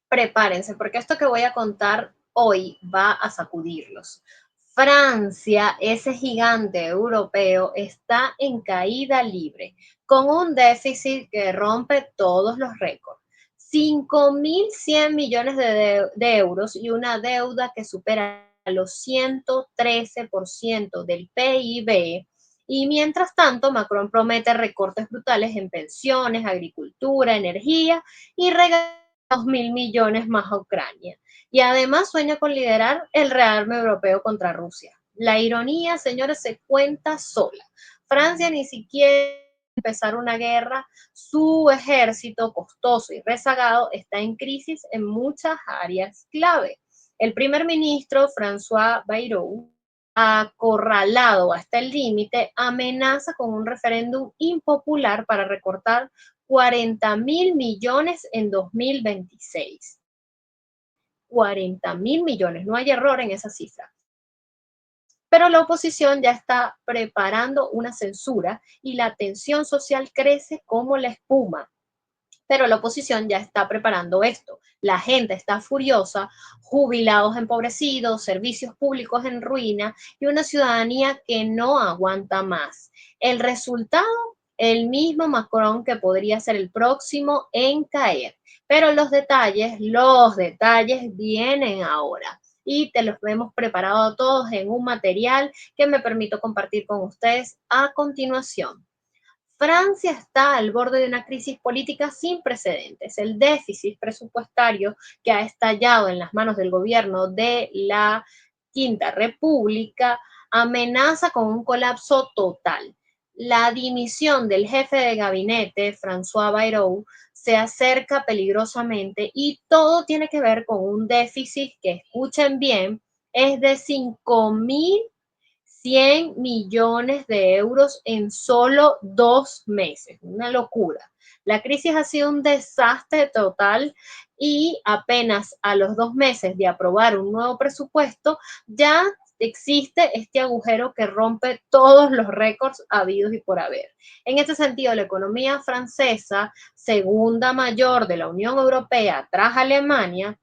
Prepárense, porque esto que voy a contar hoy va a sacudirlos. Francia, ese gigante europeo, está en caída libre, con un déficit que rompe todos los récords. 5.100 millones de euros y una deuda que supera los 113% del PIB. Y mientras tanto, Macron promete recortes brutales en pensiones, agricultura, energía y regala 2.000 millones más a Ucrania. Y además sueña con liderar el rearme europeo contra Rusia. La ironía, señores, se cuenta sola. Francia ni siquiera empezar una guerra, su ejército costoso y rezagado está en crisis en muchas áreas clave. El primer ministro François Bayrou, acorralado hasta el límite, amenaza con un referéndum impopular para recortar 40.000 millones en 2026. 40.000 millones, no hay error en esa cifra. Pero la oposición ya está preparando una censura y la tensión social crece como la espuma. Pero la oposición ya está preparando esto. La gente está furiosa, jubilados empobrecidos, servicios públicos en ruina y una ciudadanía que no aguanta más. El resultado, el mismo Macron que podría ser el próximo en caer. Pero los detalles vienen ahora y te los hemos preparado todos en un material que me permito compartir con ustedes a continuación. Francia está al borde de una crisis política sin precedentes. El déficit presupuestario que ha estallado en las manos del gobierno de la Quinta República amenaza con un colapso total. La dimisión del jefe de gabinete, François Bayrou, se acerca peligrosamente y todo tiene que ver con un déficit que, escuchen bien, es de 5.100 millones de euros en solo 2 meses. Una locura. La crisis ha sido un desastre total y apenas a los 2 meses de aprobar un nuevo presupuesto, ya existe este agujero que rompe todos los récords habidos y por haber. En este sentido, la economía francesa, segunda mayor de la Unión Europea tras Alemania,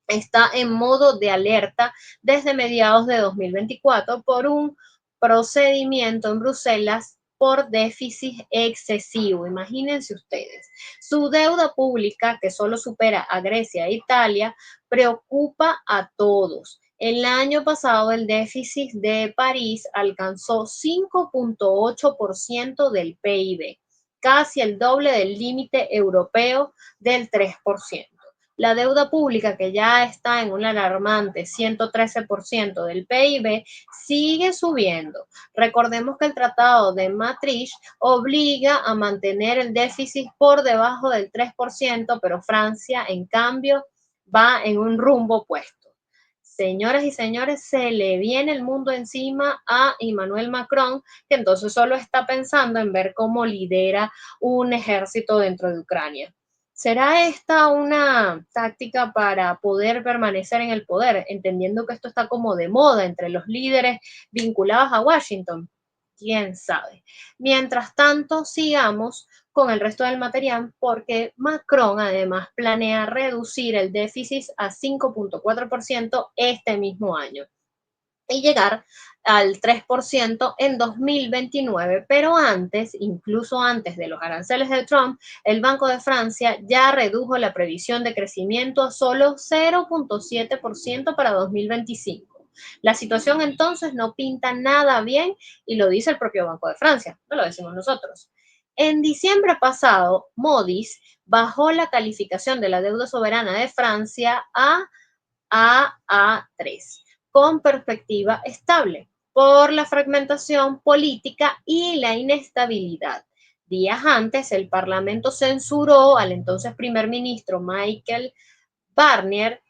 está en modo de alerta desde mediados de 2024 por un procedimiento en Bruselas por déficit excesivo. Imagínense ustedes. Su deuda pública, que solo supera a Grecia e Italia, preocupa a todos. El año pasado el déficit de París alcanzó 5.8% del PIB, casi el doble del límite europeo del 3%. La deuda pública, que ya está en un alarmante 113% del PIB, sigue subiendo. Recordemos que el Tratado de Maastricht obliga a mantener el déficit por debajo del 3%, pero Francia, en cambio, va en un rumbo opuesto. Señoras y señores, se le viene el mundo encima a Emmanuel Macron, que entonces solo está pensando en ver cómo lidera un ejército dentro de Ucrania. ¿Será esta una táctica para poder permanecer en el poder, entendiendo que esto está como de moda entre los líderes vinculados a Washington? ¿Quién sabe? Mientras tanto, sigamos con el resto del material porque Macron además planea reducir el déficit a 5.4% este mismo año y llegar al 3% en 2029, pero antes, incluso antes de los aranceles de Trump, el Banco de Francia ya redujo la previsión de crecimiento a solo 0.7% para 2025. La situación entonces no pinta nada bien y lo dice el propio Banco de Francia, no lo decimos nosotros. En diciembre pasado, Moody's bajó la calificación de la deuda soberana de Francia a AA3 con perspectiva estable por la fragmentación política y la inestabilidad. Días antes, el Parlamento censuró al entonces primer ministro Michel Barnier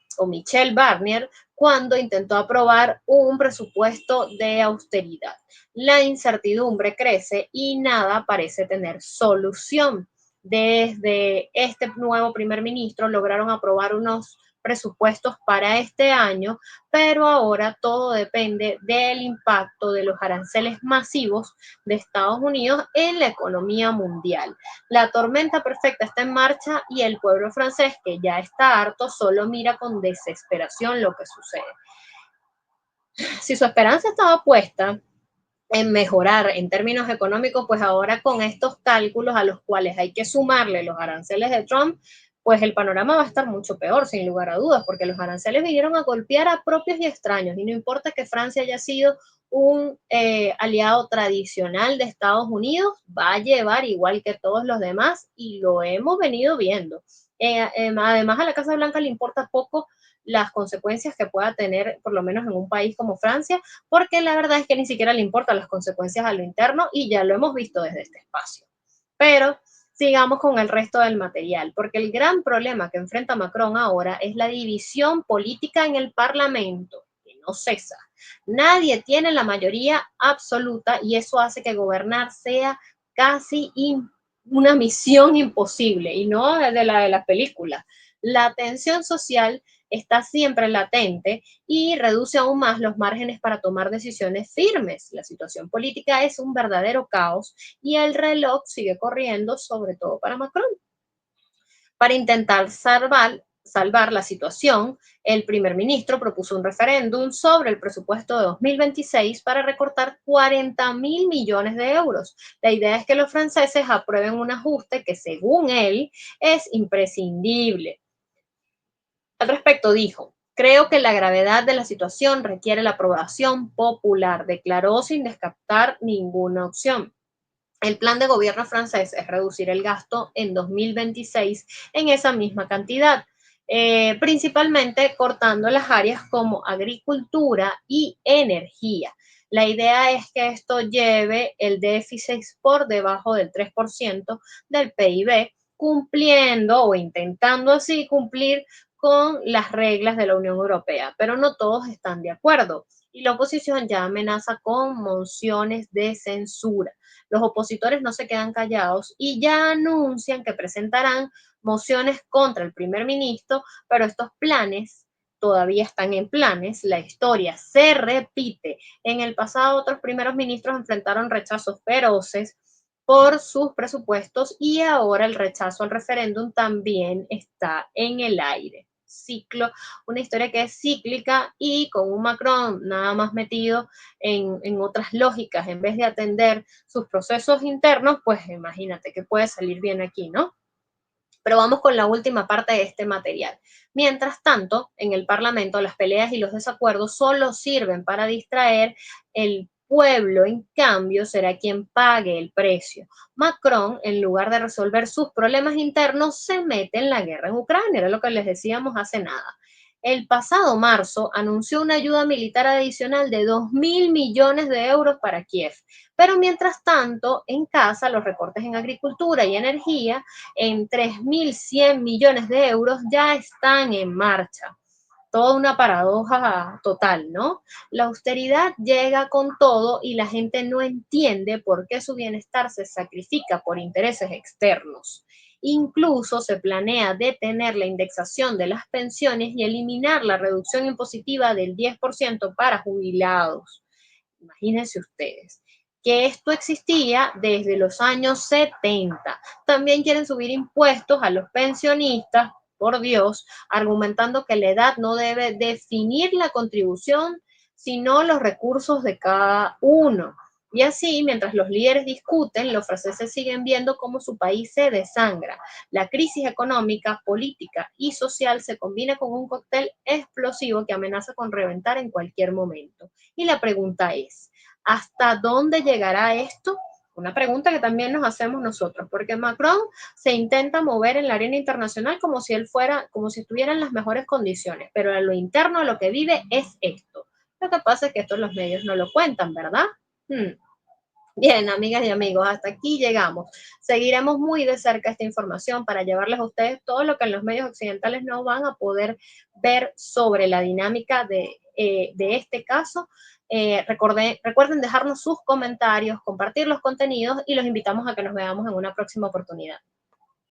cuando intentó aprobar un presupuesto de austeridad. La incertidumbre crece y nada parece tener solución. Desde este nuevo primer ministro lograron aprobar unos presupuestos para este año, pero ahora todo depende del impacto de los aranceles masivos de Estados Unidos en la economía mundial. La tormenta perfecta está en marcha y el pueblo francés, que ya está harto, solo mira con desesperación lo que sucede. Si su esperanza estaba puesta en mejorar en términos económicos, pues ahora con estos cálculos a los cuales hay que sumarle los aranceles de Trump, pues el panorama va a estar mucho peor, sin lugar a dudas, porque los aranceles vinieron a golpear a propios y extraños, y no importa que Francia haya sido un aliado tradicional de Estados Unidos, va a llevar igual que todos los demás, y lo hemos venido viendo. Además, a la Casa Blanca le importa poco las consecuencias que pueda tener, por lo menos en un país como Francia, porque la verdad es que ni siquiera le importan las consecuencias a lo interno y ya lo hemos visto desde este espacio. Pero sigamos con el resto del material, porque el gran problema que enfrenta Macron ahora es la división política en el Parlamento, que no cesa. Nadie tiene la mayoría absoluta y eso hace que gobernar sea casi una misión imposible, y no de la de las películas. La tensión social está siempre latente y reduce aún más los márgenes para tomar decisiones firmes. La situación política es un verdadero caos y el reloj sigue corriendo, sobre todo para Macron. Para intentar salvar la situación, el primer ministro propuso un referéndum sobre el presupuesto de 2026 para recortar 40.000 millones de euros. La idea es que los franceses aprueben un ajuste que, según él, es imprescindible. Al respecto dijo: creo que la gravedad de la situación requiere la aprobación popular, declaró sin descartar ninguna opción. El plan de gobierno francés es reducir el gasto en 2026 en esa misma cantidad, principalmente cortando las áreas como agricultura y energía. La idea es que esto lleve el déficit por debajo del 3% del PIB, cumpliendo o intentando así cumplir con las reglas de la Unión Europea, pero no todos están de acuerdo y la oposición ya amenaza con mociones de censura. Los opositores no se quedan callados y ya anuncian que presentarán mociones contra el primer ministro, pero estos planes todavía están en planes. La historia se repite. En el pasado, otros primeros ministros enfrentaron rechazos feroces por sus presupuestos y ahora el rechazo al referéndum también está en el aire. Ciclo, una historia que es cíclica y con un Macron nada más metido en otras lógicas en vez de atender sus procesos internos, pues imagínate que puede salir bien aquí, ¿no? Pero vamos con la última parte de este material. Mientras tanto, en el Parlamento, las peleas y los desacuerdos solo sirven para distraer. El pueblo, en cambio, será quien pague el precio. Macron, en lugar de resolver sus problemas internos, se mete en la guerra en Ucrania, era lo que les decíamos hace nada. El pasado marzo anunció una ayuda militar adicional de 2.000 millones de euros para Kiev. Pero mientras tanto, en casa, los recortes en agricultura y energía en 3.100 millones de euros ya están en marcha. Toda una paradoja total, ¿no? La austeridad llega con todo y la gente no entiende por qué su bienestar se sacrifica por intereses externos. Incluso se planea detener la indexación de las pensiones y eliminar la reducción impositiva del 10% para jubilados. Imagínense ustedes que esto existía desde los años 70. También quieren subir impuestos a los pensionistas, por Dios, argumentando que la edad no debe definir la contribución, sino los recursos de cada uno. Y así, mientras los líderes discuten, los franceses siguen viendo cómo su país se desangra. La crisis económica, política y social se combina con un cóctel explosivo que amenaza con reventar en cualquier momento. Y la pregunta es, ¿hasta dónde llegará esto? Una pregunta que también nos hacemos nosotros, porque Macron se intenta mover en la arena internacional como si él fuera, como si estuviera en las mejores condiciones, pero a lo interno, a lo que vive es esto. Lo que pasa es que esto los medios no lo cuentan, ¿verdad? Bien, amigas y amigos, hasta aquí llegamos. Seguiremos muy de cerca esta información para llevarles a ustedes todo lo que en los medios occidentales no van a poder ver sobre la dinámica de este caso. Recuerden dejarnos sus comentarios, compartir los contenidos y los invitamos a que nos veamos en una próxima oportunidad.